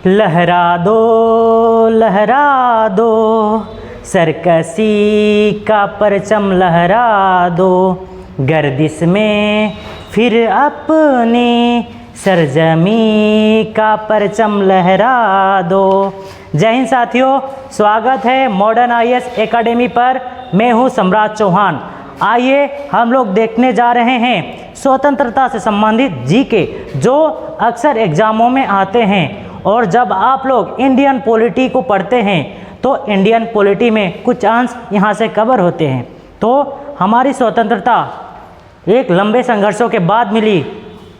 लहरा दो सरकसी का परचम लहरा दो, गर्दिश में फिर अपनी सरजमी का परचम लहरा दो। जय हिंद साथियों, स्वागत है मॉडर्न आईएएस एकेडमी पर। मैं हूं सम्राट चौहान। आइए हम लोग देखने जा रहे हैं स्वतंत्रता से संबंधित जीके, जो अक्सर एग्जामों में आते हैं। और जब आप लोग इंडियन पॉलिटी को पढ़ते हैं तो इंडियन पॉलिटी में कुछ अंश यहाँ से कवर होते हैं। तो हमारी स्वतंत्रता एक लंबे संघर्षों के बाद मिली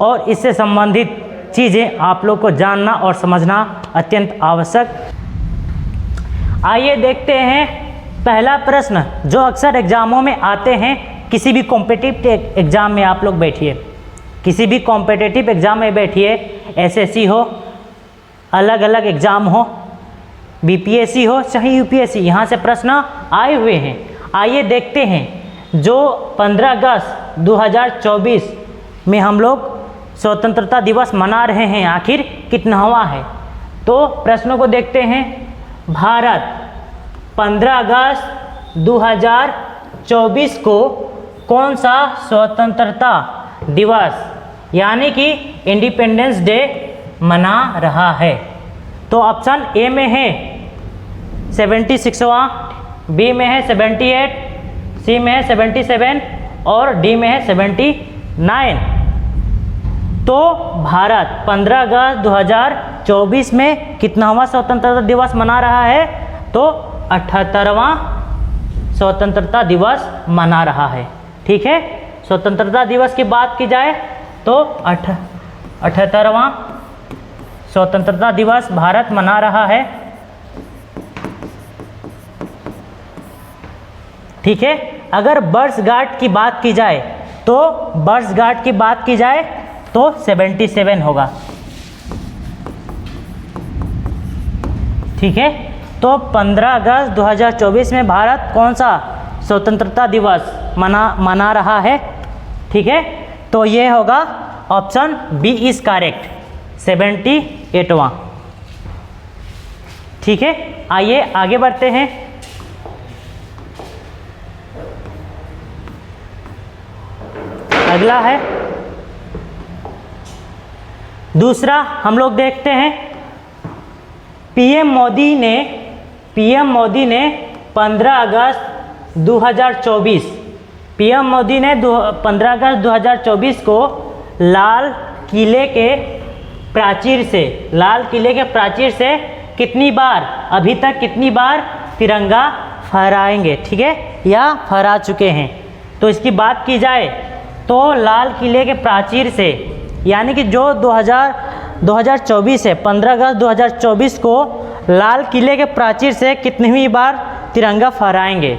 और इससे संबंधित चीज़ें आप लोग को जानना और समझना अत्यंत आवश्यक। आइए देखते हैं पहला प्रश्न जो अक्सर एग्जामों में आते हैं। किसी भी कॉम्पिटिटिव एग्ज़ाम में आप लोग बैठिए, किसी भी कॉम्पिटिटिव एग्ज़ाम में बैठिए, एसएससी हो, अलग अलग एग्ज़ाम हो, बीपीएससी हो चाहे यूपीएससी, यहाँ से प्रश्न आए हुए हैं। आइए देखते हैं जो 15 अगस्त 2024 में हम लोग स्वतंत्रता दिवस मना रहे हैं, आखिर कितनावां है। तो प्रश्नों को देखते हैं। भारत 15 अगस्त 2024 को कौन सा स्वतंत्रता दिवस यानी कि इंडिपेंडेंस डे मना रहा है। तो ऑप्शन ए में है 76वां, बी में है 78, सी में है 77 और डी में है 79। तो भारत 15 अगस्त 2024 में कितनावां स्वतंत्रता दिवस मना रहा है? तो 78वां स्वतंत्रता दिवस मना रहा है। ठीक है, स्वतंत्रता दिवस की बात की जाए तो 78वां स्वतंत्रता दिवस भारत मना रहा है। ठीक है, अगर वर्षगांठ की बात की जाए तो वर्षगांठ की बात की जाए तो 77 होगा। ठीक है, तो 15 अगस्त 2024 में भारत कौन सा स्वतंत्रता दिवस मना रहा है? ठीक है, तो ये होगा ऑप्शन बी इज करेक्ट, 78वां। ठीक है, आइए आगे बढ़ते हैं। अगला है दूसरा, हम लोग देखते हैं पीएम मोदी ने 15 अगस्त 2024 पीएम मोदी ने 15 अगस्त 2024 को लाल किले के प्राचीर से कितनी बार, अभी तक कितनी बार तिरंगा फहराएंगे? ठीक है, या फहरा चुके हैं। तो इसकी बात की जाए तो लाल किले के प्राचीर से यानी कि जो 2024 है, 15 अगस्त 2024 को लाल किले के प्राचीर से कितनी बार तिरंगा फहराएंगे?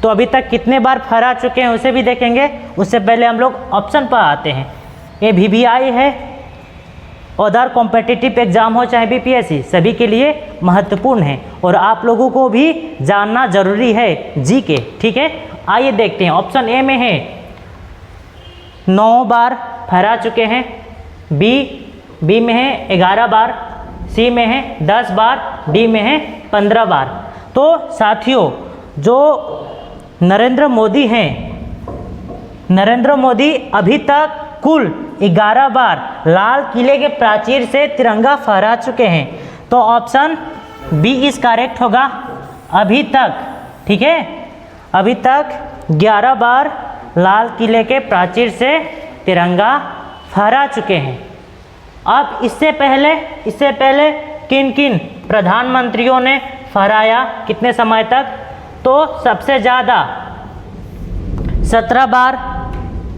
तो अभी तक कितने बार फहरा चुके हैं उसे भी देखेंगे। उससे पहले हम लोग ऑप्शन पर आते हैं। ये वीवीआई है, अदर कॉम्पिटिटिव एग्जाम हो चाहे बीपीएससी, सभी के लिए महत्वपूर्ण है और आप लोगों को भी जानना जरूरी है जीके। ठीक है, आइए देखते हैं। ऑप्शन ए में है 9 बार फहरा चुके हैं, बी में है 11 बार, सी में है 10 बार, डी में है 15 बार। तो साथियों, जो नरेंद्र मोदी अभी तक कुल 11 बार लाल किले के प्राचीर से तिरंगा फहरा चुके हैं। तो ऑप्शन बी इज करेक्ट होगा, अभी तक। ठीक है, अभी तक 11 बार लाल किले के प्राचीर से तिरंगा फहरा चुके हैं। अब इससे पहले किन किन प्रधानमंत्रियों ने फहराया, कितने समय तक? तो सबसे ज़्यादा 17 बार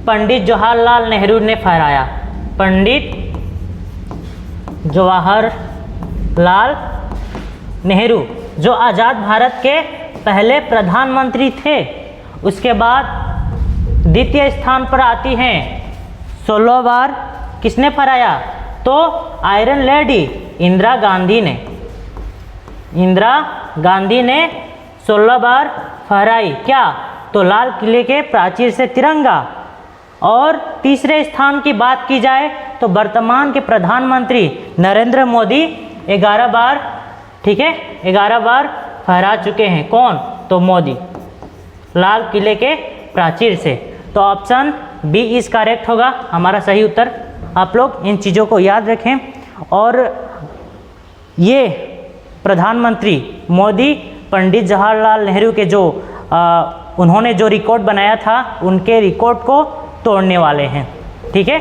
पंडित जवाहरलाल नेहरू ने फहराया। पंडित जवाहरलाल नेहरू जो आज़ाद भारत के पहले प्रधानमंत्री थे। उसके बाद द्वितीय स्थान पर आती हैं 16 बार किसने फहराया? तो आयरन लेडी इंदिरा गांधी ने 16 बार फहराई। क्या? तो लाल किले के प्राचीर से तिरंगा। और तीसरे स्थान की बात की जाए तो वर्तमान के प्रधानमंत्री नरेंद्र मोदी 11 बार, ठीक है, 11 बार फहरा चुके हैं। कौन? तो मोदी, लाल किले के प्राचीर से। तो ऑप्शन बी इज करेक्ट होगा हमारा सही उत्तर। आप लोग इन चीज़ों को याद रखें। और ये प्रधानमंत्री मोदी पंडित जवाहरलाल नेहरू के जो उन्होंने जो रिकॉर्ड बनाया था उनके रिकॉर्ड को तोड़ने वाले हैं, ठीक है।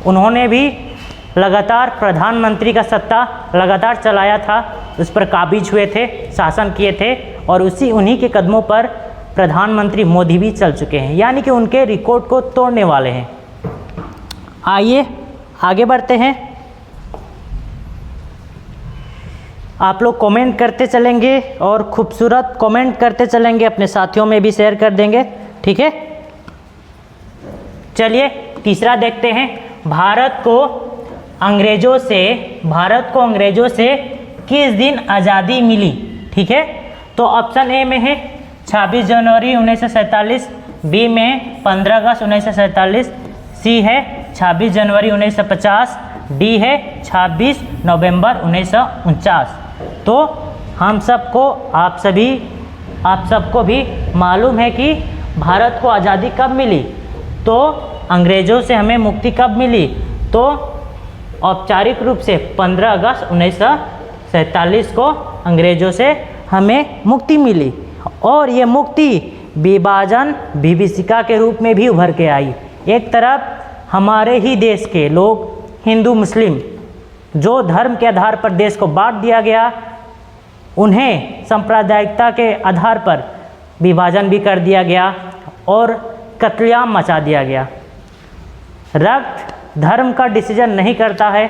उन्होंने भी लगातार प्रधानमंत्री का सत्ता लगातार चलाया था, उस पर काबिज हुए थे, शासन किए थे, और उन्हीं के कदमों पर प्रधानमंत्री मोदी भी चल चुके हैं, यानी कि उनके रिकॉर्ड को तोड़ने वाले हैं। आइए आगे बढ़ते हैं। आप लोग कमेंट करते चलेंगे और खूबसूरत कमेंट करते चलेंगे, अपने साथियों में भी शेयर कर देंगे, ठीक है। चलिए तीसरा देखते हैं। भारत को अंग्रेज़ों से किस दिन आज़ादी मिली, ठीक है। तो ऑप्शन ए में है 26 जनवरी 1947, बी में 15 अगस्त 1947, सी है 26 जनवरी 1950, डी है 26 नवंबर 1949। तो हम सबको आप सबको भी मालूम है कि भारत को आज़ादी कब मिली। तो अंग्रेज़ों से हमें मुक्ति कब मिली? तो औपचारिक रूप से 15 अगस्त 1947 को अंग्रेज़ों से हमें मुक्ति मिली, और ये मुक्ति विभाजन विभीषिका के रूप में भी उभर के आई। एक तरफ हमारे ही देश के लोग हिंदू मुस्लिम जो धर्म के आधार पर देश को बांट दिया गया, उन्हें सांप्रदायिकता के आधार पर विभाजन भी कर दिया गया और कत्लेआम मचा दिया गया। रक्त धर्म का डिसीजन नहीं करता है,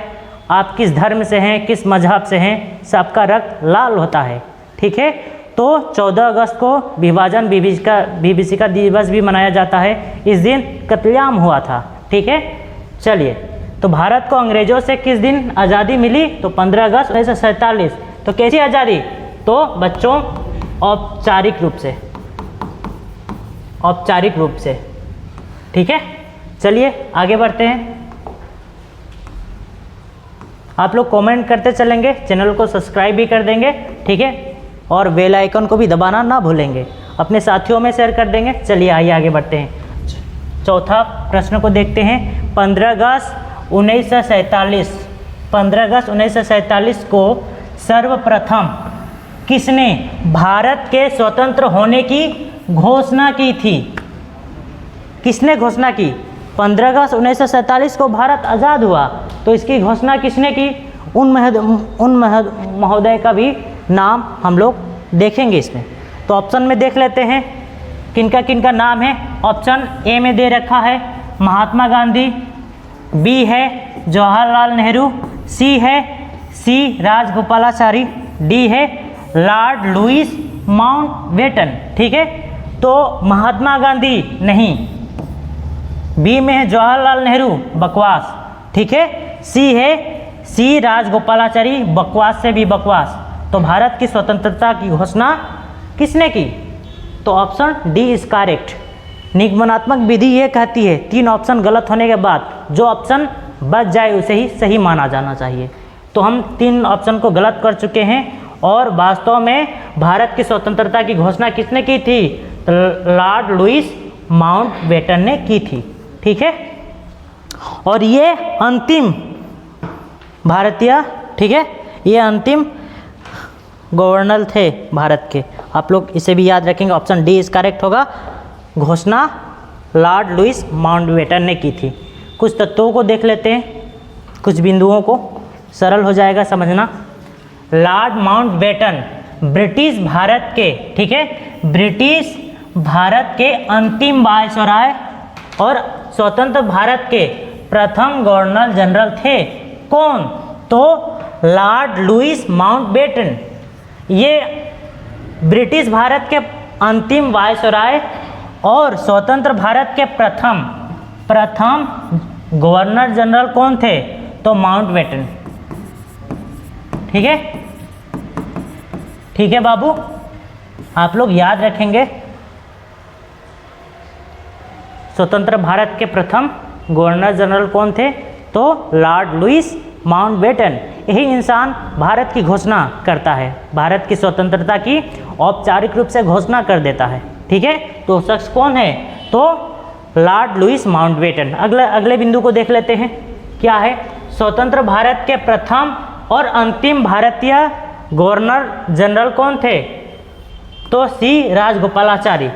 आप किस धर्म से हैं, किस मजहब से हैं, सबका रक्त लाल होता है, ठीक है। तो 14 अगस्त को विभाजन विभीषिका दिवस भी मनाया जाता है। इस दिन कत्लेआम हुआ था, ठीक है। चलिए, तो भारत को अंग्रेज़ों से किस दिन आज़ादी मिली? तो 15 अगस्त 1947। तो कैसी आज़ादी? तो बच्चों औपचारिक रूप से, ठीक है। चलिए आगे बढ़ते हैं। आप लोग कमेंट करते चलेंगे, चैनल को सब्सक्राइब भी कर देंगे, ठीक है, और बेल आइकन को भी दबाना ना भूलेंगे, अपने साथियों में शेयर कर देंगे। चलिए आइए आगे बढ़ते हैं। चौथा प्रश्न को देखते हैं। 15 अगस्त 1947 को सर्वप्रथम किसने भारत के स्वतंत्र होने की घोषणा की थी? किसने घोषणा की? 15 अगस्त 1947 को भारत आज़ाद हुआ, तो इसकी घोषणा किसने की? उन महोदय का भी नाम हम लोग देखेंगे इसमें। तो ऑप्शन में देख लेते हैं किनका किनका नाम है। ऑप्शन ए में दे रखा है महात्मा गांधी, बी है जवाहरलाल नेहरू, सी राजगोपालाचारी, डी है लॉर्ड लुईस माउंटबेटन, ठीक है। तो महात्मा गांधी नहीं, बी में है जवाहरलाल नेहरू, बकवास, ठीक है। सी राजगोपालाचारी, बकवास से भी बकवास। तो भारत की स्वतंत्रता की घोषणा किसने की? तो ऑप्शन डी इज करेक्ट। निगमनात्मक विधि ये कहती है 3 ऑप्शन गलत होने के बाद जो ऑप्शन बच जाए उसे ही सही माना जाना चाहिए। तो हम 3 ऑप्शन को गलत कर चुके हैं, और वास्तव में भारत की स्वतंत्रता की घोषणा किसने की थी? तो लॉर्ड लुईस माउंटबेटन ने की थी, ठीक है। और ये अंतिम भारतीय, ठीक है, ये अंतिम गवर्नर थे भारत के। आप लोग इसे भी याद रखेंगे, ऑप्शन डी इज करेक्ट होगा। घोषणा लॉर्ड लुईस माउंटबेटन ने की थी। कुछ तत्वों को देख लेते हैं, कुछ बिंदुओं को, सरल हो जाएगा समझना। लॉर्ड माउंटबेटन ब्रिटिश भारत के, ठीक है, ब्रिटिश भारत के अंतिम वायसराय और स्वतंत्र भारत के प्रथम गवर्नर जनरल थे। कौन? तो लॉर्ड लुईस माउंटबेटन। ये ब्रिटिश भारत के अंतिम वायसराय और स्वतंत्र भारत के प्रथम गवर्नर जनरल कौन थे? तो माउंटबेटन, ठीक है। ठीक है बाबू, आप लोग याद रखेंगे। स्वतंत्र भारत के प्रथम गवर्नर जनरल कौन थे? तो लॉर्ड लुईस माउंटबेटन, यही इंसान भारत की घोषणा करता है, भारत की स्वतंत्रता की औपचारिक रूप से घोषणा कर देता है। ठीक है, तो शख्स कौन है? तो लॉर्ड लुईस माउंटबेटन। अगले बिंदु को देख लेते हैं, क्या है? स्वतंत्र भारत के प्रथम और अंतिम भारतीय गवर्नर जनरल कौन थे? तो सी राजगोपालाचारी।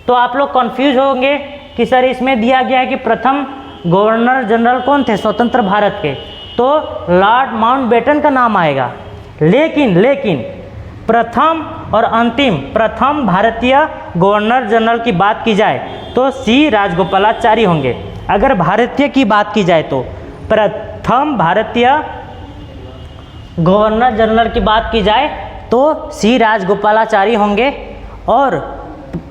तो आप लोग कंफ्यूज होंगे कि सर इसमें दिया गया है कि प्रथम गवर्नर जनरल कौन थे स्वतंत्र भारत के, तो लॉर्ड माउंटबेटन का नाम आएगा। लेकिन प्रथम और अंतिम, प्रथम भारतीय गवर्नर जनरल की बात की जाए तो सी राजगोपालाचारी होंगे। अगर भारतीय की बात की जाए तो प्रथम भारतीय गवर्नर जनरल की बात की जाए तो सी राजगोपालाचारी होंगे, और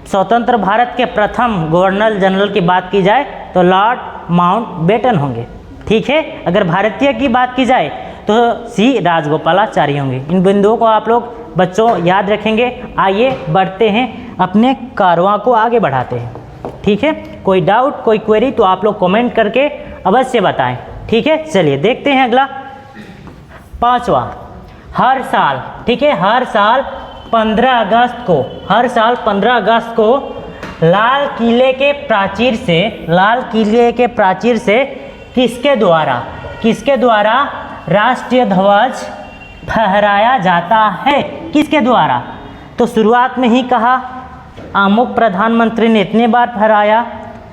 स्वतंत्र भारत के प्रथम गवर्नर जनरल की बात की जाए तो लॉर्ड माउंटबेटन होंगे। ठीक है, अगर भारतीय की बात की जाए तो सी राजगोपालाचारी होंगे। इन बिंदुओं को आप लोग बच्चों याद रखेंगे। आइए बढ़ते हैं, अपने कारवां को आगे बढ़ाते हैं। ठीक है, कोई डाउट, कोई क्वेरी तो आप लोग कमेंट करके अवश्य बताएं। ठीक है, चलिए देखते हैं अगला, पांचवा। हर साल, ठीक है, हर साल 15 अगस्त को, हर साल 15 अगस्त को लाल किले के प्राचीर से किसके द्वारा राष्ट्रीय ध्वज फहराया जाता है? किसके द्वारा? तो शुरुआत में ही कहा अमुक प्रधानमंत्री ने इतने बार फहराया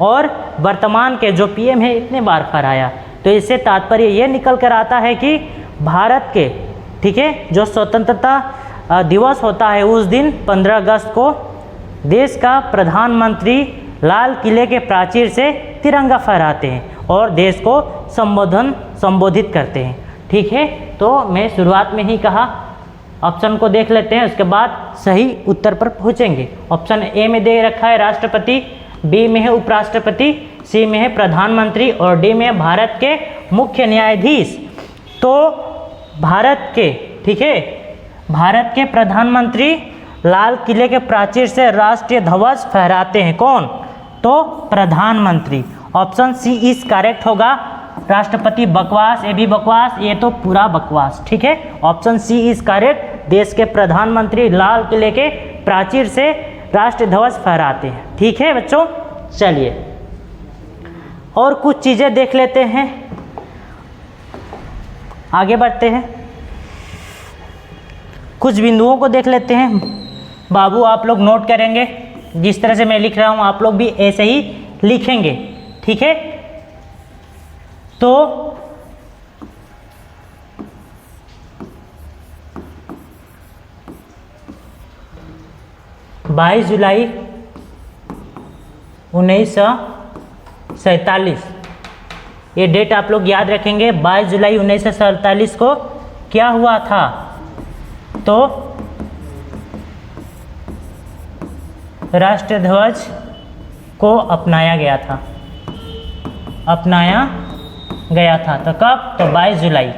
और वर्तमान के जो पीएम है इतने बार फहराया। तो इससे तात्पर्य ये निकल कर आता है कि भारत के, ठीक है, जो स्वतंत्रता दिवस होता है उस दिन 15 अगस्त को देश का प्रधानमंत्री लाल किले के प्राचीर से तिरंगा फहराते हैं और देश को संबोधित करते हैं। ठीक है, तो मैं शुरुआत में ही कहा, ऑप्शन को देख लेते हैं, उसके बाद सही उत्तर पर पहुंचेंगे। ऑप्शन ए में दे रखा है राष्ट्रपति, बी में है उपराष्ट्रपति, सी में है प्रधानमंत्री और डी में है भारत के मुख्य न्यायाधीश। तो भारत के, ठीक है, भारत के प्रधानमंत्री लाल किले के प्राचीर से राष्ट्रीय ध्वज फहराते हैं। कौन? तो प्रधानमंत्री। ऑप्शन सी इज करेक्ट होगा। राष्ट्रपति बकवास, ये भी बकवास, ये तो पूरा बकवास। ठीक है, ऑप्शन सी इज करेक्ट। देश के प्रधानमंत्री लाल किले के प्राचीर से राष्ट्रीय ध्वज फहराते हैं। ठीक है बच्चों, चलिए और कुछ चीज़ें देख लेते हैं, आगे बढ़ते हैं, कुछ बिंदुओं को देख लेते हैं। बाबू आप लोग नोट करेंगे, जिस तरह से मैं लिख रहा हूँ आप लोग भी ऐसे ही लिखेंगे। ठीक है, तो बाईस जुलाई 1947, ये डेट आप लोग याद रखेंगे। 22 जुलाई 1947 को क्या हुआ था? तो राष्ट्रीय ध्वज को अपनाया गया था, तो कब? तो 22 जुलाई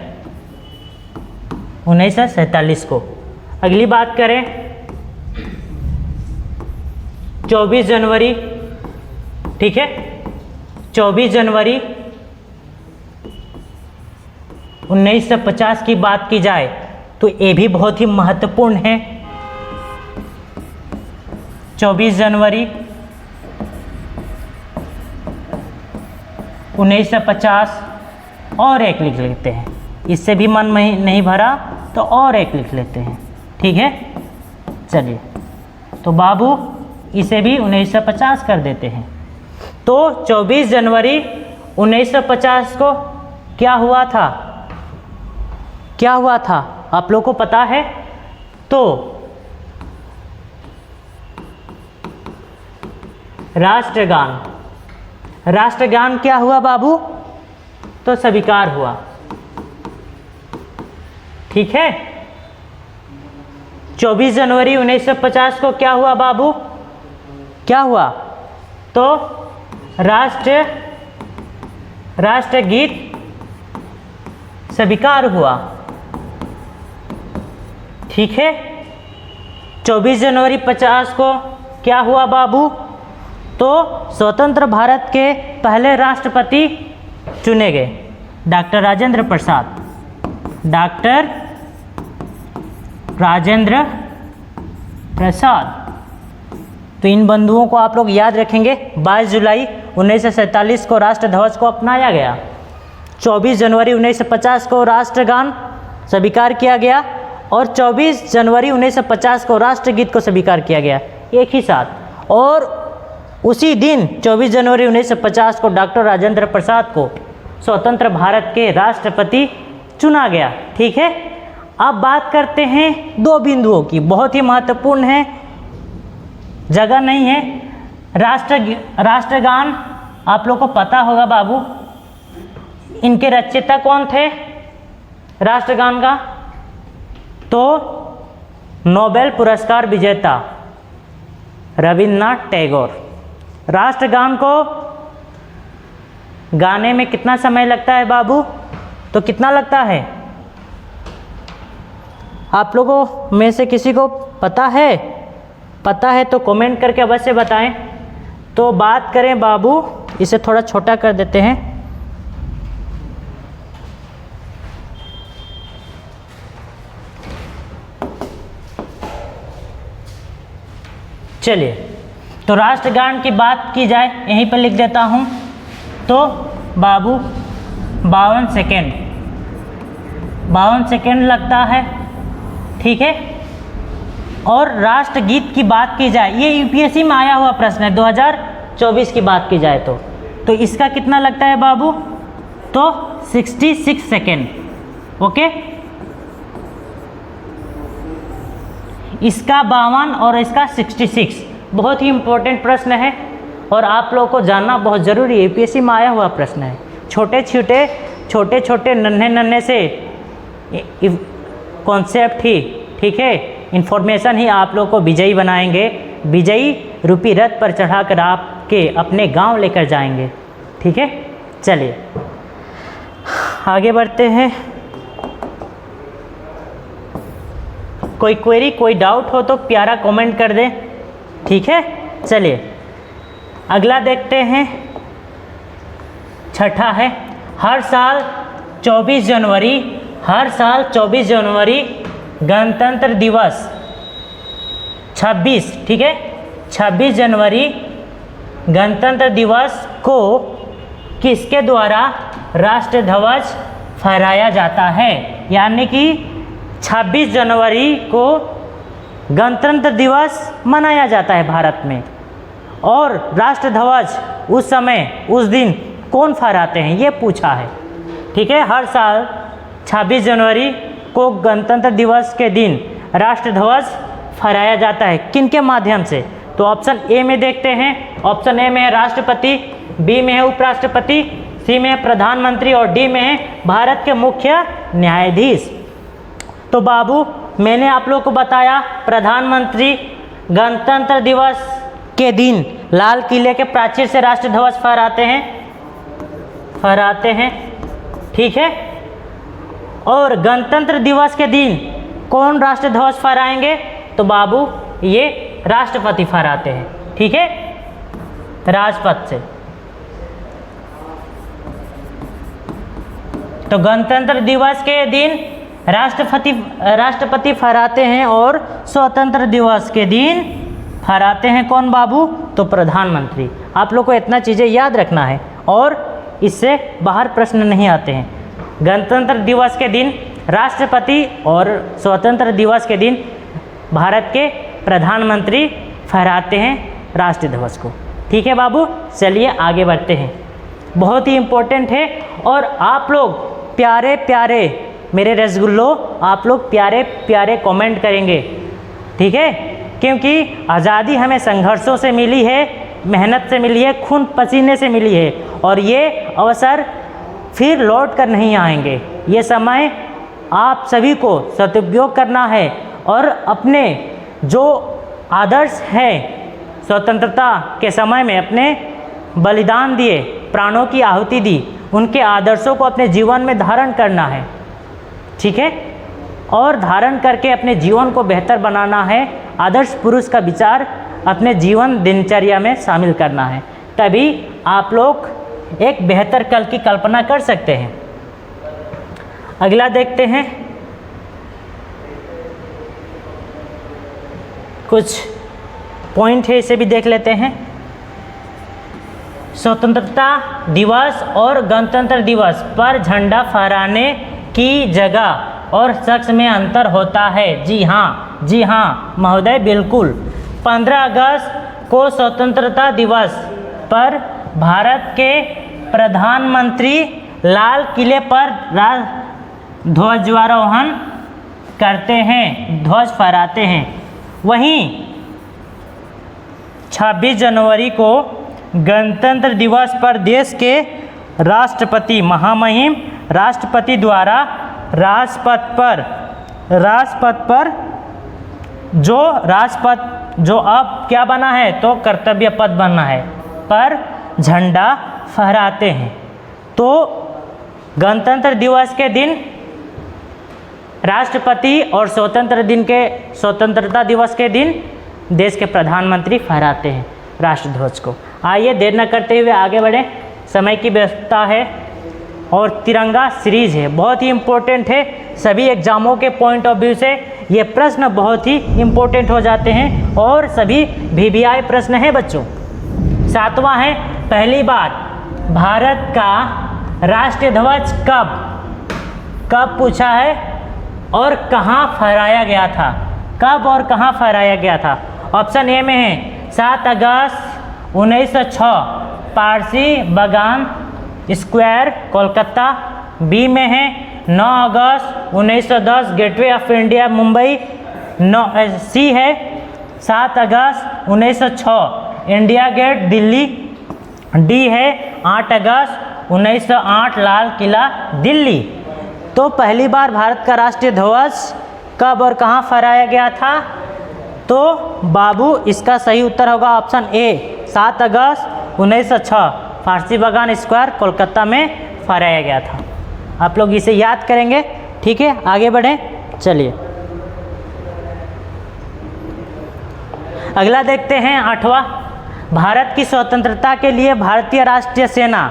1947 को। अगली बात करें, 24 जनवरी, ठीक है, 24 जनवरी 1950 की बात की जाए तो ये भी बहुत ही महत्वपूर्ण है। 24 जनवरी 1950 और एक लिख लेते हैं, इससे भी मन में नहीं भरा तो और एक लिख लेते हैं। ठीक है, चलिए, तो बाबू इसे भी 1950 कर देते हैं। तो 24 जनवरी 1950 को क्या हुआ था? क्या हुआ था आप लोग को पता है? तो राष्ट्रगान क्या हुआ बाबू? तो स्वीकार हुआ। ठीक है, 24 जनवरी 1950 को क्या हुआ बाबू? क्या हुआ? तो राष्ट्रगीत स्वीकार हुआ। ठीक है, 24 जनवरी 50 को क्या हुआ बाबू? तो स्वतंत्र भारत के पहले राष्ट्रपति चुने गए, डॉक्टर राजेंद्र प्रसाद। डॉक्टर राजेंद्र प्रसाद। तो इन बंधुओं को आप लोग याद रखेंगे। 22 जुलाई 1947 को राष्ट्र ध्वज को अपनाया गया। 24 जनवरी 1950 को राष्ट्रगान स्वीकार किया गया और 24 जनवरी 1950 को राष्ट्रगीत को स्वीकार किया गया एक ही साथ। और उसी दिन 24 जनवरी 1950 को डॉक्टर राजेंद्र प्रसाद को स्वतंत्र भारत के राष्ट्रपति चुना गया। ठीक है, अब बात करते हैं दो बिंदुओं की, बहुत ही महत्वपूर्ण है, जगह नहीं है। राष्ट्रगान आप लोग को पता होगा बाबू, इनके रचयिता कौन थे राष्ट्रगान का? तो नोबेल पुरस्कार विजेता रविन्द्रनाथ टैगोर। राष्ट्रगान को गाने में कितना समय लगता है बाबू? तो कितना लगता है? आप लोगों में से किसी को पता है? पता है तो कमेंट करके अवश्य बताएं। तो बात करें बाबू, इसे थोड़ा छोटा कर देते हैं। चलिए, तो राष्ट्रगान की बात की जाए, यहीं पर लिख देता हूं। तो बाबू 52 सेकेंड लगता है। ठीक है, और राष्ट्रगीत की बात की जाए, ये यूपीएससी में आया हुआ प्रश्न है 2024 की बात की जाए तो इसका कितना लगता है बाबू? तो 66 सेकेंड। ओके, इसका 52 और इसका 66। बहुत ही इम्पोर्टेंट प्रश्न है और आप लोगों को जानना बहुत ज़रूरी है, यूपीएससी में आया हुआ प्रश्न है। छोटे छोटे नन्हे से कॉन्सेप्ट ही, ठीक है, इन्फॉर्मेशन ही आप लोग को विजयी बनाएंगे। विजयी रूपी रथ पर चढ़ाकर आपके अपने गांव लेकर जाएंगे। ठीक है, चलिए आगे बढ़ते हैं। कोई क्वेरी, कोई डाउट हो तो प्यारा कमेंट कर दें। ठीक है, चलिए अगला देखते हैं। छठा है, हर साल 24 जनवरी गणतंत्र दिवस 26, ठीक है, 26 जनवरी गणतंत्र दिवस को किसके द्वारा राष्ट्र ध्वज फहराया जाता है? यानी कि 26 जनवरी को गणतंत्र दिवस मनाया जाता है भारत में, और राष्ट्र ध्वज उस दिन कौन फहराते हैं, ये पूछा है। ठीक है, हर साल 26 जनवरी को गणतंत्र दिवस के दिन राष्ट्र ध्वज फहराया जाता है, किनके माध्यम से? तो ऑप्शन ए में देखते हैं। ऑप्शन ए में है राष्ट्रपति, बी में है उपराष्ट्रपति, सी में है प्रधानमंत्री और डी में है भारत के मुख्य न्यायाधीश। तो बाबू मैंने आप लोग को बताया, प्रधानमंत्री गणतंत्र दिवस के दिन लाल किले के प्राचीर से राष्ट्र ध्वज फहराते हैं। ठीक है, और गणतंत्र दिवस के दिन कौन राष्ट्र ध्वज फहराएंगे? तो बाबू ये राष्ट्रपति फहराते हैं। ठीक है, राजपथ से। तो गणतंत्र दिवस के दिन राष्ट्रपति फहराते हैं और स्वतंत्र दिवस के दिन फहराते हैं कौन बाबू? तो प्रधानमंत्री। आप लोग को इतना चीज़ें याद रखना है और इससे बाहर प्रश्न नहीं आते हैं। गणतंत्र दिवस के दिन राष्ट्रपति और स्वतंत्र दिवस के दिन भारत के प्रधानमंत्री फहराते हैं राष्ट्रीय ध्वज को। ठीक है बाबू, चलिए आगे बढ़ते हैं। बहुत ही इम्पोर्टेंट है और आप लोग प्यारे प्यारे मेरे रसगुल्लो, आप लोग प्यारे प्यारे कमेंट करेंगे। ठीक है, क्योंकि आज़ादी हमें संघर्षों से मिली है, मेहनत से मिली है, खून पसीने से मिली है, और ये अवसर फिर लौट कर नहीं आएंगे। ये समय आप सभी को सदुपयोग करना है और अपने जो आदर्श हैं स्वतंत्रता के समय में अपने बलिदान दिए, प्राणों की आहुति दी, उनके आदर्शों को अपने जीवन में धारण करना है। ठीक है, और धारण करके अपने जीवन को बेहतर बनाना है। आदर्श पुरुष का विचार अपने जीवन दिनचर्या में शामिल करना है, तभी आप लोग एक बेहतर कल की कल्पना कर सकते हैं। अगला देखते हैं, कुछ पॉइंट है, इसे भी देख लेते हैं। स्वतंत्रता दिवस और गणतंत्र दिवस पर झंडा फहराने की जगह और शख्स में अंतर होता है। जी हाँ महोदय, बिल्कुल। 15 अगस्त को स्वतंत्रता दिवस पर भारत के प्रधानमंत्री लाल किले पर ध्वजारोहण करते हैं, ध्वज फहराते हैं। वहीं 26 जनवरी को गणतंत्र दिवस पर देश के राष्ट्रपति महामहिम राष्ट्रपति द्वारा राजपथ पर जो अब क्या बना है, तो कर्तव्य पथ बना है, पर झंडा फहराते हैं। तो गणतंत्र दिवस के दिन राष्ट्रपति और स्वतंत्रता दिवस के दिन देश के प्रधानमंत्री फहराते हैं राष्ट्रध्वज को। आइए देर न करते हुए आगे बढ़ें, समय की व्यवस्था है और तिरंगा सीरीज है, बहुत ही इम्पोर्टेंट है। सभी एग्जामों के पॉइंट ऑफ व्यू से ये प्रश्न बहुत ही इम्पोर्टेंट हो जाते हैं और सभी VVI प्रश्न हैं बच्चों। 7वां है, पहली बार भारत का राष्ट्रीय ध्वज कब पूछा है और कहाँ फहराया गया था, कब और कहाँ फहराया गया था। ऑप्शन ए में है 7 अगस्त 1906 पारसी बागान स्क्वायर कोलकाता। बी में है 9 अगस्त 1910 गेटवे ऑफ इंडिया मुंबई। सी है 7 अगस्त 1906 इंडिया गेट दिल्ली। डी है 8 अगस्त 1908 लाल किला दिल्ली। तो पहली बार भारत का राष्ट्रीय ध्वज कब और कहाँ फहराया गया था, तो बाबू इसका सही उत्तर होगा ऑप्शन ए 7 अगस्त 1906 फारसी बागान स्क्वायर कोलकाता में फहराया गया था। आप लोग इसे याद करेंगे, ठीक है। आगे बढ़ें, चलिए अगला देखते हैं। 8वां, भारत की स्वतंत्रता के लिए भारतीय राष्ट्रीय सेना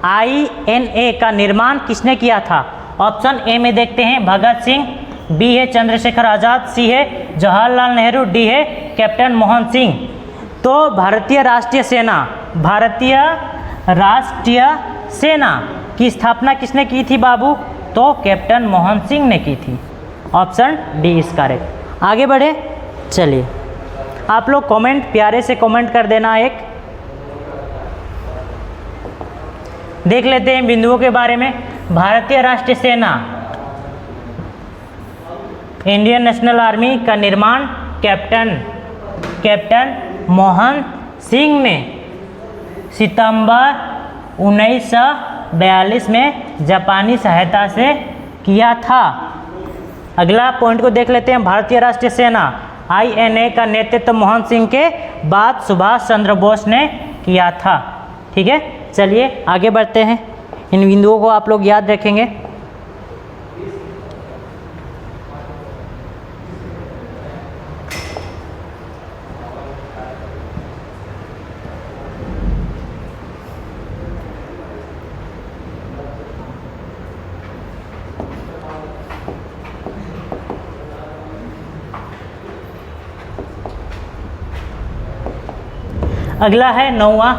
INA का निर्माण किसने किया था। ऑप्शन ए में देखते हैं भगत सिंह, बी है चंद्रशेखर आज़ाद, सी है जवाहरलाल नेहरू, डी है कैप्टन मोहन सिंह। तो भारतीय राष्ट्रीय सेना की स्थापना किसने की थी बाबू, तो कैप्टन मोहन सिंह ने की थी। Option D is correct. आगे बढ़े, चलिए आप लोग कमेंट प्यारे से कमेंट कर देना। एक देख लेते हैं बिंदुओं के बारे में। भारतीय राष्ट्रीय सेना इंडियन नेशनल आर्मी का निर्माण कैप्टन मोहन सिंह ने सितंबर 1942 में जापानी सहायता से किया था। अगला पॉइंट को देख लेते हैं। भारतीय राष्ट्रीय सेना INA का नेतृत्व मोहन सिंह के बाद सुभाष चंद्र बोस ने किया था। ठीक है, चलिए आगे बढ़ते हैं। इन बिंदुओं को आप लोग याद रखेंगे। अगला है 9वां,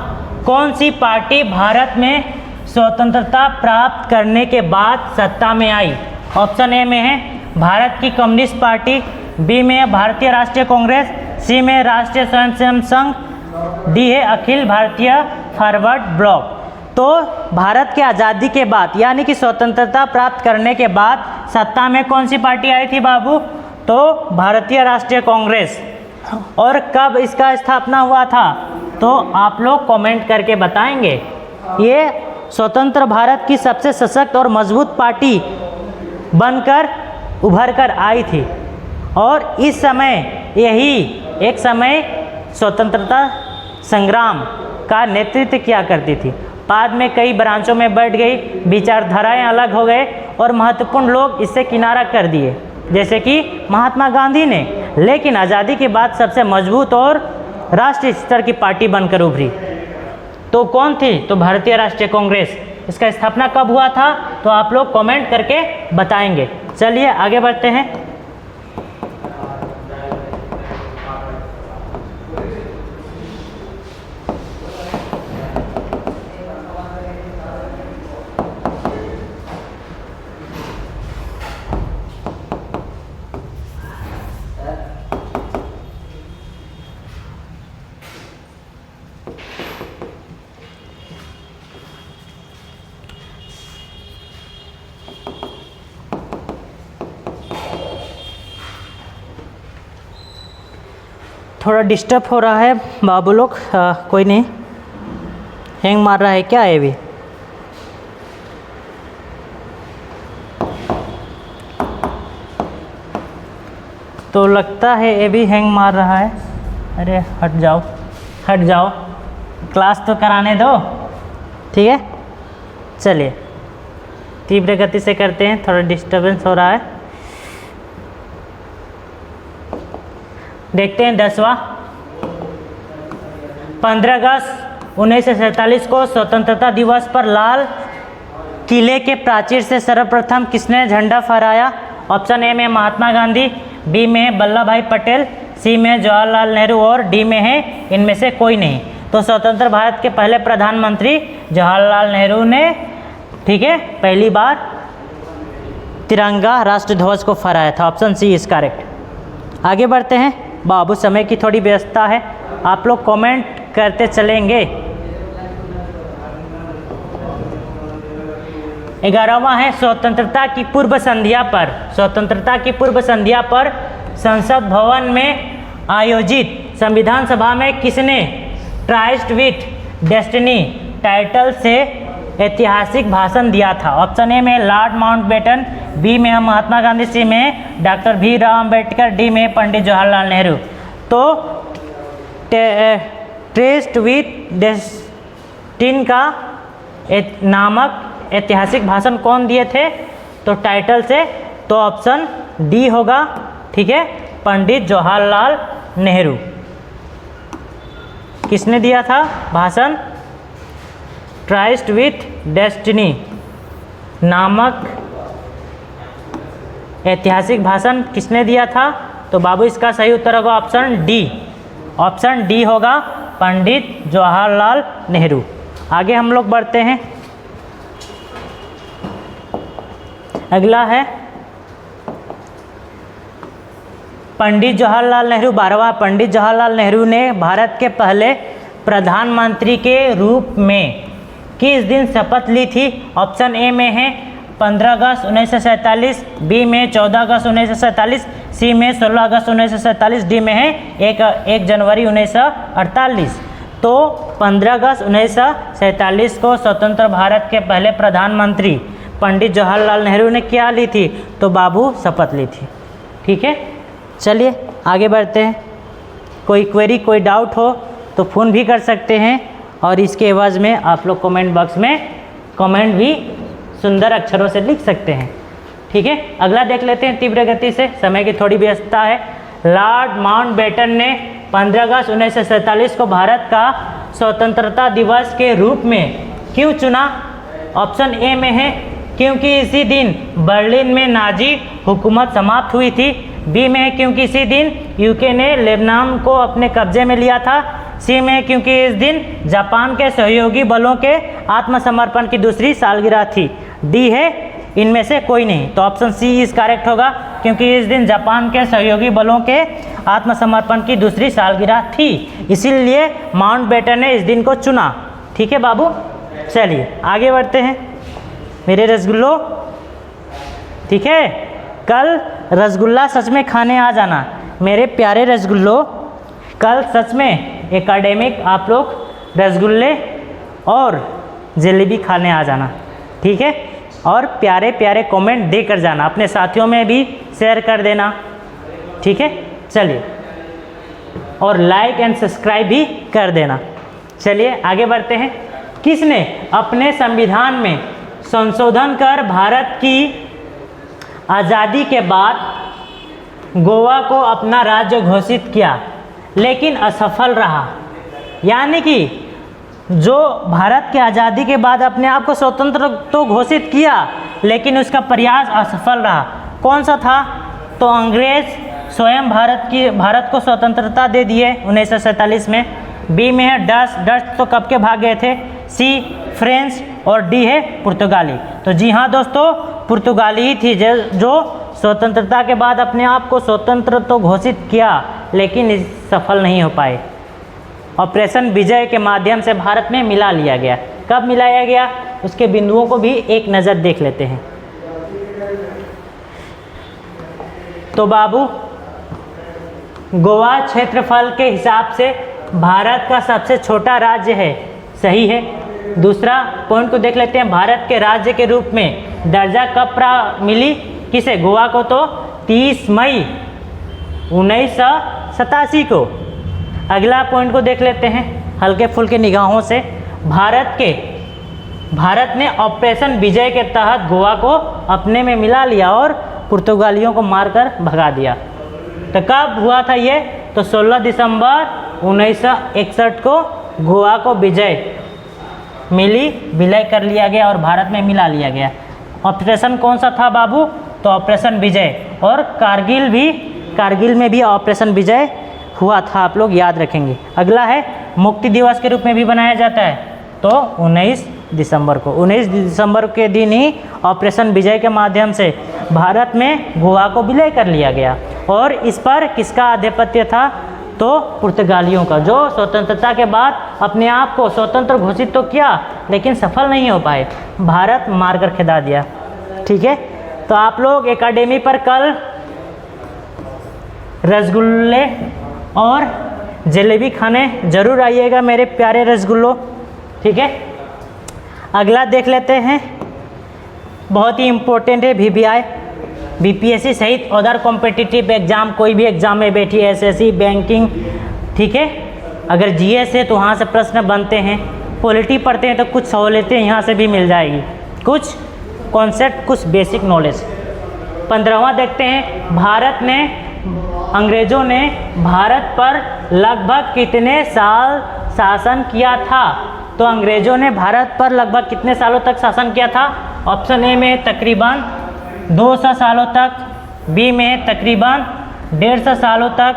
कौन सी पार्टी भारत में स्वतंत्रता प्राप्त करने के बाद सत्ता में आई। ऑप्शन ए में है भारत की कम्युनिस्ट पार्टी, बी में है भारतीय राष्ट्रीय कांग्रेस, सी में राष्ट्रीय स्वयंसेवक संघ, डी है अखिल भारतीय फॉरवर्ड ब्लॉक। तो भारत के आज़ादी के बाद यानी कि स्वतंत्रता प्राप्त करने के बाद सत्ता में कौन सी पार्टी आई थी बाबू, तो भारतीय राष्ट्रीय कांग्रेस। और कब इसका स्थापना हुआ था, तो आप लोग कमेंट करके बताएंगे। ये स्वतंत्र भारत की सबसे सशक्त और मजबूत पार्टी बनकर उभर कर आई थी और इस समय यही एक समय स्वतंत्रता संग्राम का नेतृत्व किया करती थी। बाद में कई ब्रांचों में बढ़ गई, विचारधाराएं अलग हो गए और महत्वपूर्ण लोग इससे किनारा कर दिए, जैसे कि महात्मा गांधी ने। लेकिन आज़ादी के बाद सबसे मजबूत और राष्ट्रीय स्तर की पार्टी बनकर उभरी। तो कौन थी, तो भारतीय राष्ट्रीय कांग्रेस। इसका स्थापना कब हुआ था, तो आप लोग कमेंट करके बताएंगे। चलिए आगे बढ़ते हैं। थोड़ा डिस्टर्ब हो रहा है बाबू लोग, कोई नहीं। हैंग मार रहा है क्या ये भी? तो लगता है ये भी हैंग मार रहा है। अरे हट जाओ, हट जाओ, क्लास तो कराने दो, ठीक है। चलिए तीव्र गति से करते हैं, थोड़ा डिस्टर्बेंस हो रहा है। देखते हैं 10वां। 15 अगस्त 1947 को स्वतंत्रता दिवस पर लाल किले के प्राचीर से सर्वप्रथम किसने झंडा फहराया? ऑप्शन ए में महात्मा गांधी, बी में वल्लभ भाई पटेल, सी में जवाहरलाल नेहरू और डी में है इनमें से कोई नहीं। तो स्वतंत्र भारत के पहले प्रधानमंत्री जवाहरलाल नेहरू ने, ठीक है, पहली बार तिरंगा राष्ट्र ध्वज को फहराया था। Option C is correct. आगे बढ़ते हैं बाबू, समय की थोड़ी व्यवस्था है, आप लोग कमेंट करते चलेंगे। 11वां है स्वतंत्रता की पूर्व संध्या पर। स्वतंत्रता की पूर्व संध्या पर संसद भवन में आयोजित संविधान सभा में किसने ट्राइस्ट विथ डेस्टिनी टाइटल से ऐतिहासिक भाषण दिया था? ऑप्शन ए में लॉर्ड माउंटबेटन, बी में महात्मा गांधी, सी में डॉक्टर भीमराव अम्बेडकर, डी में पंडित जवाहरलाल नेहरू। तो ट्रेस्ट विथ डेस्टिन का नामक ऐतिहासिक भाषण कौन दिए थे? तो टाइटल से, तो ऑप्शन डी होगा, ठीक है, पंडित जवाहरलाल नेहरू। किसने दिया था भाषण? ट्राइस्ट विथ डेस्टिनी नामक ऐतिहासिक भाषण किसने दिया था? तो बाबू इसका सही उत्तर होगा ऑप्शन डी। ऑप्शन डी होगा पंडित जवाहरलाल नेहरू। आगे हम लोग बढ़ते हैं। अगला है पंडित जवाहरलाल नेहरू 12वां। पंडित जवाहरलाल नेहरू ने भारत के पहले प्रधानमंत्री के रूप में किस दिन शपथ ली थी? ऑप्शन ए में है 15 अगस्त 1947, बी में 14 अगस्त 1947, सी में 16 अगस्त 1947, डी में है 1 जनवरी 1948। तो 15 अगस्त 1947 को स्वतंत्र भारत के पहले प्रधानमंत्री पंडित जवाहरलाल नेहरू ने क्या ली थी? तो बाबू शपथ ली थी, ठीक है। चलिए आगे बढ़ते हैं। कोई क्वेरी, कोई डाउट हो तो फ़ोन भी कर सकते हैं, और इसके एवज में आप लोग कमेंट बॉक्स में कमेंट भी सुंदर अक्षरों से लिख सकते हैं, ठीक है। अगला देख लेते हैं तीव्र गति से, समय की थोड़ी व्यस्तता है। लॉर्ड माउंटबेटन ने 15 अगस्त 1947 को भारत का स्वतंत्रता दिवस के रूप में क्यों चुना? ऑप्शन ए में है क्योंकि इसी दिन बर्लिन में नाजी हुकूमत समाप्त हुई थी, बी में है क्योंकि इसी दिन यूके ने लेबनान को अपने कब्जे में लिया था, सी में क्योंकि इस दिन जापान के सहयोगी बलों के आत्मसमर्पण की दूसरी सालगिरह थी, डी है इनमें से कोई नहीं। तो ऑप्शन सी इज करेक्ट होगा, क्योंकि इस दिन जापान के सहयोगी बलों के आत्मसमर्पण की दूसरी सालगिरह थी, इसीलिए माउंटबेटन ने इस दिन को चुना, ठीक है बाबू। चलिए आगे बढ़ते हैं मेरे रसगुल्लो, ठीक है। कल रसगुल्ला सच में खाने आ जाना मेरे प्यारे रसगुल्लो। कल सच में एकेडमिक आप लोग रसगुल्ले और जलेबी खाने आ जाना, ठीक है। और प्यारे प्यारे कमेंट देकर जाना, अपने साथियों में भी शेयर कर देना, ठीक है। चलिए, और लाइक एंड सब्सक्राइब भी कर देना। चलिए आगे बढ़ते हैं। किसने अपने संविधान में संशोधन कर भारत की आज़ादी के बाद गोवा को अपना राज्य घोषित किया, लेकिन असफल रहा? यानी कि जो भारत की आज़ादी के बाद अपने आप को स्वतंत्र तो घोषित किया, लेकिन उसका प्रयास असफल रहा। कौन सा था? तो अंग्रेज स्वयं भारत को स्वतंत्रता दे दिए 1947 में। बी में है डच तो कब के भाग गए थे। सी फ्रेंच और डी है पुर्तगाली। तो जी हाँ दोस्तों, पुर्तगाली ही थी जो स्वतंत्रता के बाद अपने आप को स्वतंत्र तो घोषित किया, लेकिन सफल नहीं हो पाए। ऑपरेशन विजय के माध्यम से भारत में मिला लिया गया। कब मिलाया गया, उसके बिंदुओं को भी एक नज़र देख लेते हैं। तो बाबू, गोवा क्षेत्रफल के हिसाब से भारत का सबसे छोटा राज्य है, सही है। दूसरा पॉइंट को देख लेते हैं, भारत के राज्य के रूप में दर्जा कब मिली किसे? गोवा को तो 30 मई 1987 को। अगला पॉइंट को देख लेते हैं हल्के फुल्के निगाहों से। भारत ने ऑपरेशन विजय के तहत गोवा को अपने में मिला लिया और पुर्तगालियों को मारकर भगा दिया। तो कब हुआ था ये? तो 16 दिसंबर 1961 को गोवा को विलय कर लिया गया और भारत में मिला लिया गया। ऑपरेशन कौन सा था बाबू? तो ऑपरेशन विजय। और कारगिल में भी ऑपरेशन विजय हुआ था, आप लोग याद रखेंगे। अगला है मुक्ति दिवस के रूप में भी बनाया जाता है, तो 19 दिसंबर के दिन ही ऑपरेशन विजय के माध्यम से भारत में गोवा को विलय कर लिया गया। और इस पर किसका आधिपत्य था? तो पुर्तगालियों का, जो स्वतंत्रता के बाद अपने आप को स्वतंत्र घोषित तो किया, लेकिन सफल नहीं हो पाए, भारत मारकर खिदा दिया। ठीक है, तो आप लोग एकेडमी पर कल रसगुल्ले और जलेबी खाने जरूर आइएगा मेरे प्यारे रसगुल्लों। ठीक है, अगला देख लेते हैं, बहुत ही इम्पोर्टेंट है VBI, BPSC सहित अदर कॉम्पिटिटिव एग्जाम, कोई भी एग्जाम में बैठी, SSC, बैंकिंग। ठीक है, अगर GS है तो वहाँ से प्रश्न बनते हैं, पॉलिटी पढ़ते हैं तो कुछ सहूलियतें यहाँ से भी मिल जाएगी, कुछ कॉन्सेप्ट, कुछ बेसिक नॉलेज। 15वां देखते हैं, अंग्रेज़ों ने भारत पर लगभग कितने साल शासन किया था? तो अंग्रेज़ों ने भारत पर लगभग कितने सालों तक शासन किया था? ऑप्शन ए में तकरीबन 200 सालों तक, बी में तकरीबन 150 सालों तक,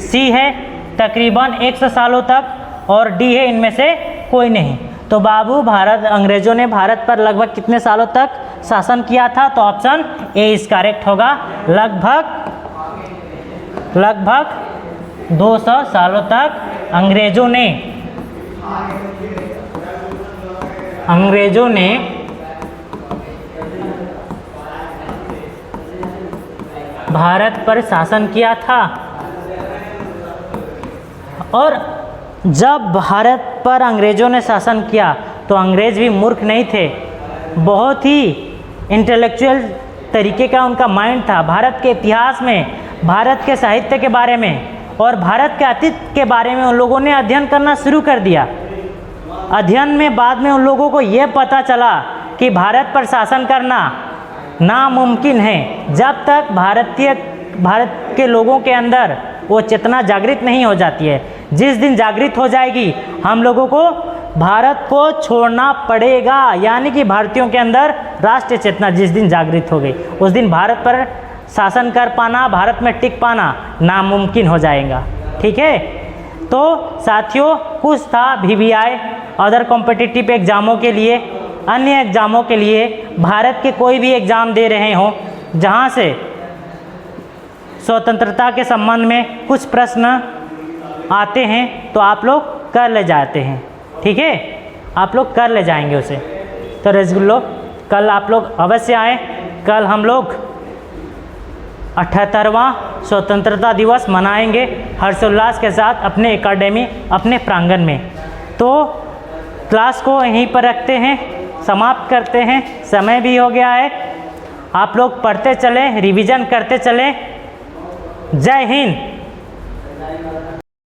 सी है तकरीबन 100 सालों तक और डी है इनमें से कोई नहीं। तो बाबू, अंग्रेज़ों ने भारत पर लगभग कितने सालों तक शासन किया था? तो ऑप्शन ए इस करेक्ट होगा, लगभग 200 सालों तक अंग्रेज़ों ने भारत पर शासन किया था। और जब भारत पर अंग्रेज़ों ने शासन किया तो अंग्रेज़ भी मूर्ख नहीं थे, बहुत ही इंटेलेक्चुअल तरीके का उनका माइंड था। भारत के इतिहास में, भारत के साहित्य के बारे में और भारत के अतीत के बारे में उन लोगों ने अध्ययन करना शुरू कर दिया। अध्ययन में बाद में उन लोगों को ये पता चला कि भारत पर शासन करना नामुमकिन है, जब तक भारत के लोगों के अंदर वो चेतना जागृत नहीं हो जाती है। जिस दिन जागृत हो जाएगी, हम लोगों को भारत को छोड़ना पड़ेगा, यानी कि भारतीयों के अंदर राष्ट्रीय चेतना जिस दिन जागृत हो गई, उस दिन भारत पर शासन कर पाना, भारत में टिक पाना नामुमकिन हो जाएगा। ठीक है, तो साथियों, कुछ था VBI अदर कॉम्पिटिटिव एग्ज़ामों के लिए, अन्य एग्ज़ामों के लिए, भारत के कोई भी एग्ज़ाम दे रहे हों जहाँ से स्वतंत्रता के संबंध में कुछ प्रश्न आते हैं, तो आप लोग कर ले जाते हैं। ठीक है, आप लोग कर ले जाएंगे उसे। तो रसगुल्लो, कल आप लोग अवश्य आएँ। कल हम लोग 78वां स्वतंत्रता दिवस मनाएंगे हर्षोल्लास के साथ अपने एकेडमी, अपने प्रांगण में। तो क्लास को यहीं पर रखते हैं, समाप्त करते हैं, समय भी हो गया है। आप लोग पढ़ते चलें, रिवीजन करते चलें। जय हिंद।